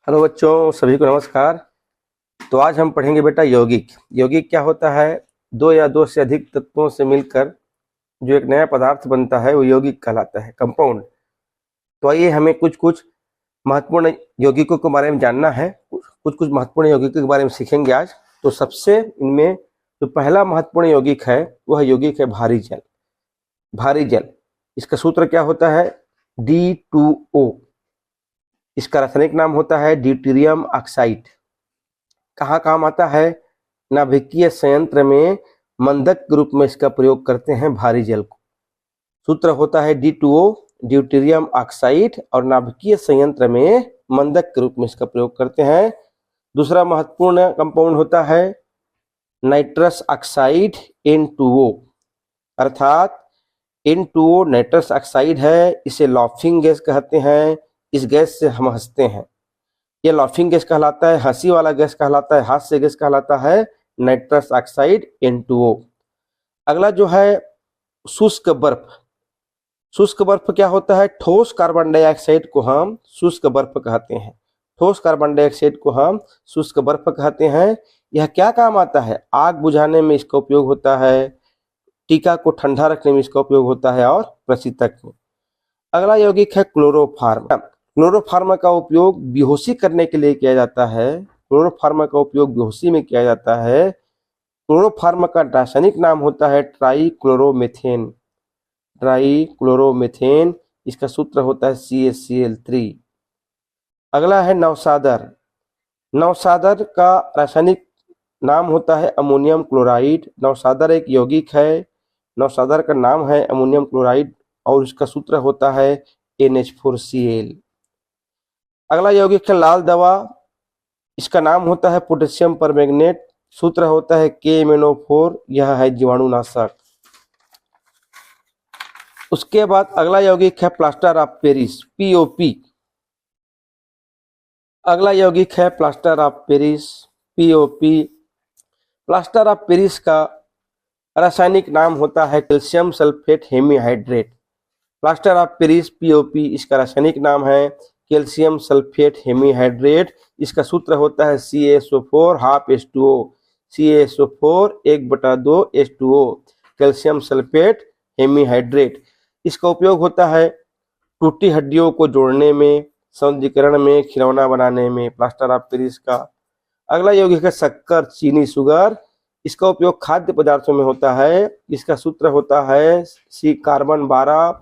Hello बच्चों, सभी को नमस्कार। तो आज हम पढ़ेंगे बेटा यौगिक। यौगिक क्या होता है? दो या दो से अधिक तत्वों से मिलकर जो एक नया पदार्थ बनता है वो यौगिक कहलाता है, कंपाउंड। तो आइए हमें कुछ कुछ महत्वपूर्ण यौगिकों के बारे में जानना है। कुछ महत्वपूर्ण यौगिकों के बारे में सीखेंगे आज। तो सबसे इनमें जो पहला महत्वपूर्ण यौगिक है वह यौगिक है भारी जल। भारी जल, इसका सूत्र क्या होता है? D2O। इसका रासायनिक नाम होता है ड्यूटेरियम ऑक्साइड। कहाँ काम आता है? नाभिकीय संयंत्र में मंदक के रूप में इसका प्रयोग करते हैं भारी जल को। सूत्र होता है D2O, ड्यूटेरियम ऑक्साइड, और नाभिकीय संयंत्र में मंदक के रूप में इसका प्रयोग करते हैं। दूसरा महत्वपूर्ण कंपाउंड होता है नाइट्रस ऑक्साइड N2O, अर्थात N2O नाइट्रस ऑक्साइड है। इसे लाफिंग गैस कहते हैं। इस गैस से हम हंसते हैं, ये लाफिंग गैस कहलाता है, हंसी वाला गैस कहलाता है, हास्य गैस कहलाता है नाइट्रस ऑक्साइड N2O। अगला जो है शुष्क बर्फ। शुष्क बर्फ क्या होता है? ठोस कार्बन डाइऑक्साइड को हम शुष्क बर्फ कहते हैं। ठोस कार्बन डाइऑक्साइड को हम शुष्क बर्फ कहते हैं। यह क्या काम आता है? आग बुझाने में इसका उपयोग होता है, टीका को ठंडा रखने में इसका उपयोग होता है, और प्रशीतक में। अगला यौगिक है क्लोरोफार्म। क्लोरोफार्म का उपयोग बेहोशी करने के लिए किया जाता है। क्लोरोफार्म का उपयोग बेहोशी में किया जाता है। क्लोरोफार्म का रासायनिक नाम होता है ट्राइक्लोरोमेथेन। ट्राइक्लोरोमेथेन, इसका सूत्र होता है CaCl3। अगला है नवसादर। नवसादर का रासायनिक नाम होता है अमोनियम क्लोराइड। नवसादर एक यौगिक है। नवसादर का नाम है अमोनियम क्लोराइड और इसका सूत्र होता है NH4Cl। अगला यौगिक है लाल दवा। इसका नाम होता है पोटेशियम परमैंगनेट। सूत्र होता है KMnO4। यह है जीवाणुनाशक। उसके बाद अगला यौगिक है प्लास्टर ऑफ पेरिस, POP। अगला यौगिक है plaster of Paris, POP। Plaster of Paris का रासायनिक नाम होता है calcium sulphate hemihydrate. Plaster of Paris, POP, इसका रासायनिक नाम है कैल्शियम सल्फेट हेमीहाइड्रेट। इसका सूत्र होता है CaSO4 half H2O। CaSO4 1/2 H2O, calcium sulphate hemihydrate. इसका उपयोग होता है टूटी हड्डियों को जोड़ने में, सौंदर्यीकरण में, खिलौना बनाने में, प्लास्टर ऑफ पेरिस का। अगला यौगिक है शक्कर, चीनी, शुगर। इसका उपयोग खाद्य पदार्थों में होता है। इसका सूत्र होता है C carbon 12,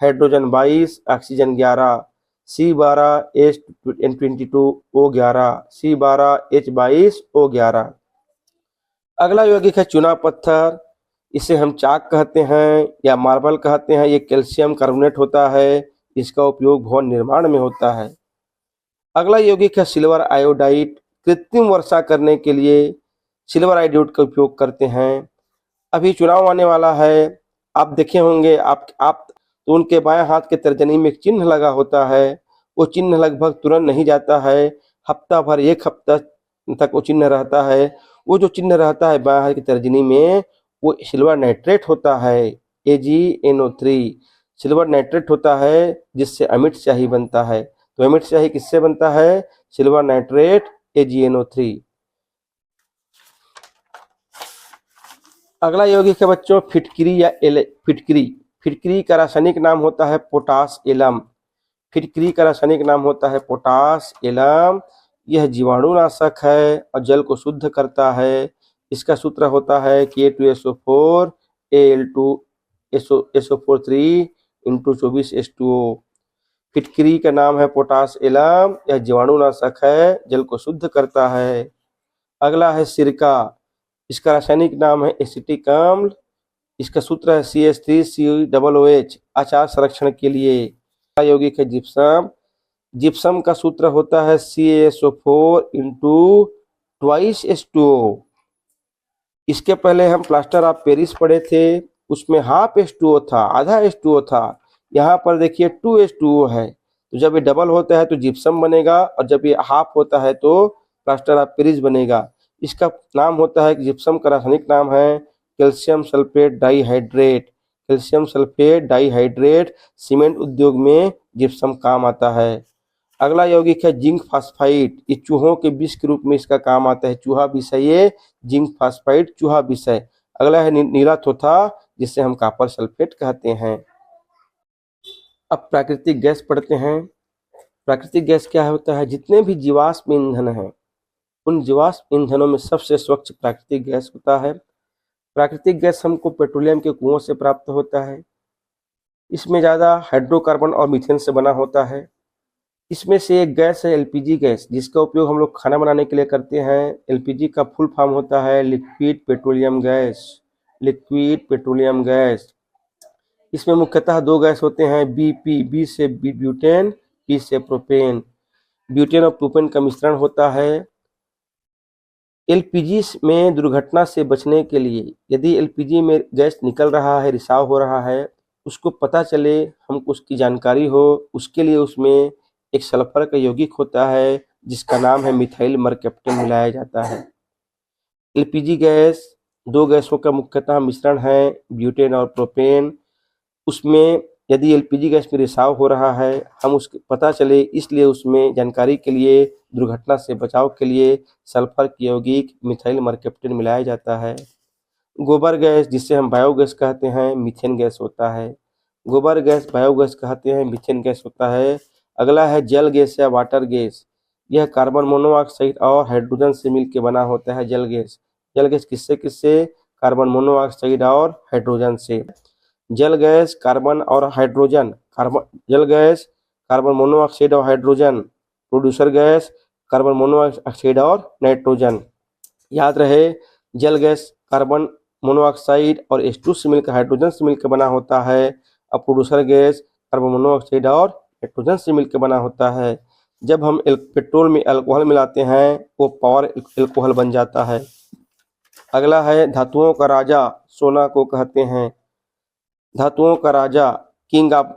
hydrogen 22, oxygen 11, C12H22O11, C12H22O11। अगला यौगिक है चूना पत्थर। इसे हम चाक कहते हैं या मार्बल कहते हैं। ये कैल्शियम कार्बोनेट होता है। इसका उपयोग भवन निर्माण में होता है। अगला यौगिक है सिल्वर आयोडाइड। कृत्रिम वर्षा करने के लिए सिल्वर आयोडाइड का उपयोग करते हैं। अभी चुनाव आने वाला है, आप देखे होंगे, आप तो उनके बाएं हाथ के तर्जनी में एक चिन्ह लगा होता है। वो चिन्ह लगभग तुरंत नहीं जाता है, हफ्ता भर, एक हफ्ता तक वो चिन्ह रहता है। वो जो चिन्ह रहता है बाएं हाथ की तर्जनी में, वो सिल्वर नाइट्रेट होता है, AgNO3। सिल्वर नाइट्रेट होता है जिससे अमिट स्याही बनता है। तो अमिट स्याही किससे बनता है? Silver nitrate, AgNO3। अगला यौगिक है बच्चों फिटकरी या फिटकरी। फिटकरी का रासायनिक नाम होता है पोटास एलम। फिटकरी का रासायनिक नाम होता है पोटास एलम। यह जीवाणुनाशक है और जल को शुद्ध करता है। इसका सूत्र होता है K2SO4 Al2SO3 × 24 H2O। फिटकरी का नाम है पोटास एलम। यह जीवाणुनाशक है, जल को शुद्ध करता है। अगला है सिरका। इसका रासायनिक नाम है एसिटिक अम्ल। इसका सूत्र है CH3COOH, आचार संरक्षण के लिए। यौगिक है जिप्सम। जिप्सम का सूत्र होता है CaSO4 × 2 H2O। इसके पहले हम प्लास्टर ऑफ पेरिस पढ़े थे, उसमें हाफ H2O था, आधा H2O था। यहाँ पर देखिए 2 H2O है। तो जब ये डबल होता है तो जिप्सम बनेगा, और जब ये हाफ होता है तो प्लास्टर ऑफ पेरिस बनेगा। इसका नाम होता है, जिप्सम का रासायनिक नाम है calcium sulphate dihydrate. Calcium sulphate dihydrate. Cement उद्योग में जिप्सम काम आता है। अगला यौगिक है जिंक फास्फाइड। ये चूहों के विष के रूप में इसका काम आता है। चूहा विषय ये जिंक फास्फाइड चूहा विषय। अगला है नीला थोथा, जिसे हम कॉपर सल्फेट कहते हैं। अब प्राकृतिक गैस पढ़ते हैं। प्राकृतिक गैस क्या होता है? जितने भी जीवाश्म ईंधन हैं, उन जीवाश्म ईंधनों में सबसे स्वच्छ प्राकृतिक गैस होता है। प्राकृतिक गैस हमको पेट्रोलियम के कुओं से प्राप्त होता है। इसमें ज़्यादा हाइड्रोकार्बन और मीथेन से बना होता है। इसमें से एक गैस है एलपीजी गैस, जिसका उपयोग हम लोग खाना बनाने के लिए करते हैं। एलपीजी का फुल फॉर्म होता है liquid petroleum gas. Liquid petroleum gas. इसमें मुख्यतः दो गैस होते हैं, बीपी, बी से ब्यूटेन, पी से प्रोपेन। ब्यूटेन और प्रोपेन का मिश्रण होता है। एलपीजी में दुर्घटना से बचने के लिए, यदि एलपीजी में गैस निकल रहा है, रिसाव हो रहा है, उसको पता चले, हमको उसकी जानकारी हो, उसके लिए उसमें एक सल्फर का यौगिक होता है जिसका नाम है मिथाइल मरकैप्टन मिलाया जाता है। एलपीजी गैस दो गैसों का मुख्यतः मिश्रण है, ब्यूटेन और प्रोपेन। उसमें यदि एलपीजी गैस में रिसाव हो रहा है, हम उसके पता चले, इसलिए उसमें जानकारी के लिए, दुर्घटना से बचाव के लिए सल्फर की यौगिक मिथाइल मरकैप्टन मिलाया जाता है। गोबर गैस, जिसे हम बायोगैस कहते हैं, मीथेन गैस होता है। गोबर गैस बायोगैस कहते हैं, मीथेन गैस होता है। अगला है जल गैस या वाटर गैस। यह कार्बन मोनोऑक्साइड और हाइड्रोजन से मिलकर बना होता है जल गैस। जल गैस किससे किससे? कार्बन मोनोऑक्साइड और हाइड्रोजन से। जल गैस कार्बन और हाइड्रोजन, जल गैस कार्बन मोनोऑक्साइड और hydrogen. Producer gas carbon monoxide और नाइट्रोजन। याद रहे, जल गैस कार्बन मोनोऑक्साइड और H2 से मिलकर हाइड्रोजन से मिलकर बना होता है। अब प्रोड्यूसर गैस कार्बन मोनोऑक्साइड और नाइट्रोजन से मिलकर बना होता है। जब हम पेट्रोल में अल्कोहल मिलाते हैं, वो पावर अल्कोहल बन जाता है। अगला है धातुओं का राजा, सोना को कहते हैं। धातुओं का राजा, किंग ऑफ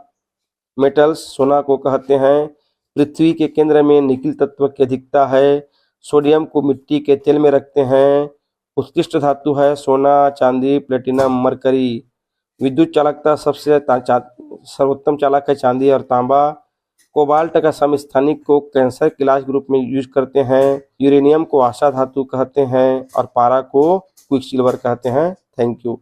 मेटल्स, सोना को कहते हैं। पृथ्वी के केंद्र में निकिल तत्व की अधिकता है। सोडियम को मिट्टी के तेल में रखते हैं। उत्कृष्ट धातु है सोना, चांदी, प्लेटिनम, मरकरी। विद्युत चालकता सबसे सर्वोत्तम चालक है चांदी और तांबा। कोबाल्ट का समस्थानिक को कैंसर के इलाज के रूप में यूज करते हैं। यूरेनियम को आशा धातु कहते हैं और पारा को क्विकसिल्वर कहते हैं। Thank you.